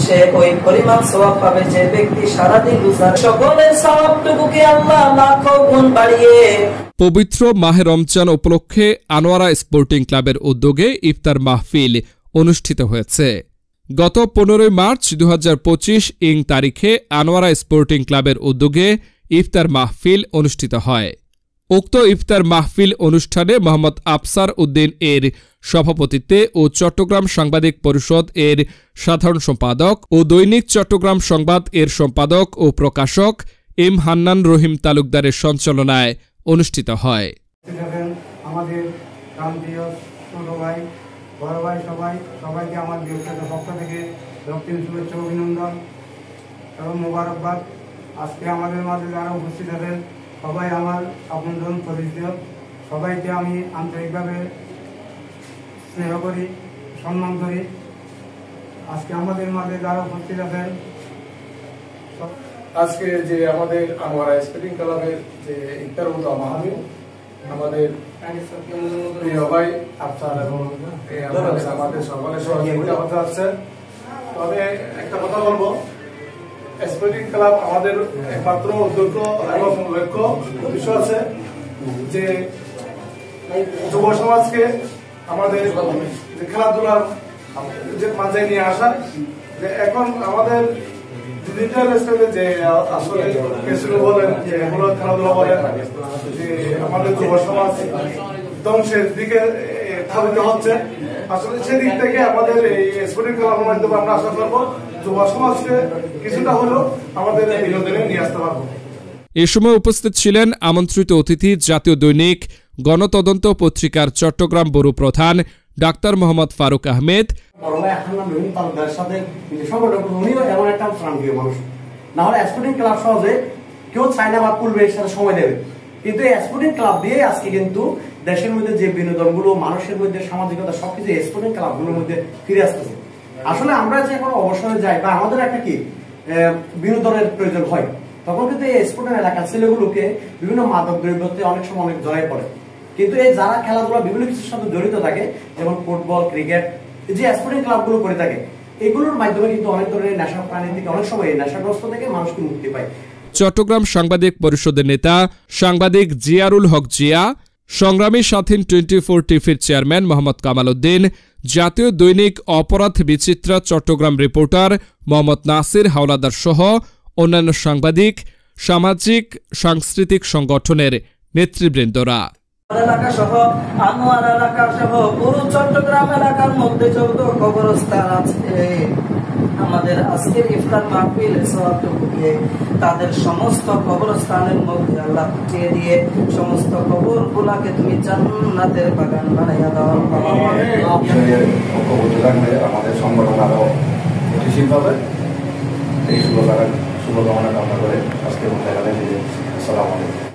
সে ওই পরিমাণ সওয়াব পাবে যে ব্যক্তি সারাদিন রোজা। সকলের সওয়াবটুকুকে আল্লাহ লাখো গুণ বাড়িয়ে। পবিত্র মাহে রমজান উপলক্ষে আনোয়ারা স্পোর্টিং ক্লাবের উদ্যোগে ইফতার মাহফিল অনুষ্ঠিত হয়েছে। গত 15 মার্চ 2025 ইং তারিখে আনোয়ারা স্পোর্টিং ক্লাবের উদ্যোগে ইফতার মাহফিল অনুষ্ঠিত হয়। উক্ত ইফতার মাহফিল অনুষ্ঠানে মোহাম্মদ আফসার উদ্দিন এর সভাপতিত্বে ও চট্টগ্রাম সাংবাদিক পরিষদ এর সাধারণ সম্পাদক ও দৈনিক চট্টগ্রাম সংবাদ এর সম্পাদক ও প্রকাশক এম হান্নান রহিম তালুকদারের সঞ্চালনায় অনুষ্ঠিত হয়। আমাদের প্রান্তীয় ছোট ভাই বড় ভাই সবাইকে আমার ব্যক্তিগত পক্ষ থেকে রক্তিম শুভেচ্ছা অভিনন্দন এবং মোবারকবাদ। আজকে আমাদের মাঝে যারা উপস্থিত আছেন সবাই আমার আপনজন পরিচিত, সবাইকে আমি আন্তরিকভাবে স্নেহ করি, সম্মান করি। আজকে আমাদের মাঝে যারা উপস্থিত আছেন, আজকে যে আমাদের আনোয়ারা স্পোর্টিং ক্লাবের যে ইফতার মাহফিল আমাদের প্রিয় ভাই আফসার এবং আমাদের সকলের সহযোগিতা হতে আসছে। তবে একটা কথা বলবো, স্পোর্টিং ক্লাব আমাদের একমাত্র উদ্যোগ এবং লক্ষ্য বিষয় আছে যে যুব সমাজকে আমাদের যে খেলাধুলার যে মাঝে নিয়ে আসা, যে এখন আমাদের ডিজিটাল স্টেজে যে আসলে কেসিনো বলেন, যে এগুলো খেলাধুলা বলেন, যে আমাদের যুব সমাজ ধ্বংসের দিকে ধাবিত হচ্ছে। আসলে সেদিক থেকে আমাদের এই স্পোর্টিং ক্লাবের মাধ্যমে আমরা আশা করবো যুব সমাজকে কিছুটা হলেও আমাদের বিনোদনে নিয়ে আসতে পারবো। এ সময় উপস্থিত ছিলেন আমন্ত্রিত অতিথি জাতীয় দৈনিক গণতদন্ত পত্রিকার চট্টগ্রাম ব্যুরো প্রধান ডাক্তার মোহাম্মদ ফারুক আহমেদ। না হলে স্পোর্টিং ক্লাব সহজে কেউ চায় না বা পূর্বের সাথে সময় দেবে, কিন্তু স্পোর্টিং ক্লাব দিয়ে আজকে কিন্তু দেশের মধ্যে যে বিনোদনগুলো, মানুষের মধ্যে সামাজিকতা সবকিছু স্পোর্টিং ক্লাবগুলোর মধ্যে ফিরে আসতেছে। আসলে আমরা যে এখন অবসরে যাই বা আমাদের একটা কি বিনোদনের প্রয়োজন হয়, তখন কিন্তু এই স্পোর্টিং এলাকার ছেলেগুলোকে বিভিন্ন মাদক দ্রব্যতে অনেক সময় অনেক জড়াই পড়ে। কিন্তু এই যারা খেলাধুলা বিভিন্ন কিছুর সাথে জড়িত থাকে, যেমন ফুটবল, ক্রিকেট, যে স্পোর্টিং ক্লাবগুলো করে থাকে, এগুলোর মাধ্যমে কিন্তু অনেক ধরনের নেশা প্রাণী থেকে অনেক সময় নেশাগ্রস্ত থেকে মানুষকে মুক্তি পায়। চট্টগ্রাম সাংবাদিক পরিষদের নেতা সাংবাদিক জিয়ারুল হক জিয়া, সংগ্রামী স্বাধীন 24 টিভির চেয়ারম্যান মোহাম্মদ কামাল উদ্দিন, জাতীয় দৈনিক অপরাধ বিচিত্রা চট্টগ্রাম রিপোর্টার মোহাম্মদ নাসির হাওলাদার সহ অন্যান্য সাংবাদিক, সামাজিক সাংস্কৃতিক সংগঠনের নেতৃবৃন্দরা এলাকা সহ আনোয়ার এলাকা সহ পুরো চট্টগ্রাম এলাকার মধ্যে যত কবরস্থান আছে, আমাদের আজকের ইফতার মাহফিল সওয়াবটুকুকে তাদের সমস্ত কবরস্থানের মধ্যে আল্লাহ পৌঁছিয়ে দিয়ে সমস্ত কবরগুলাকে তুমি জান্নাতের বাগান বানাইয়া দাও। আমাদের সংগঠন আরো গতিশীল হবে, এই শুভকামনা কামনা করে আজকে আসসালামু আলাইকুম।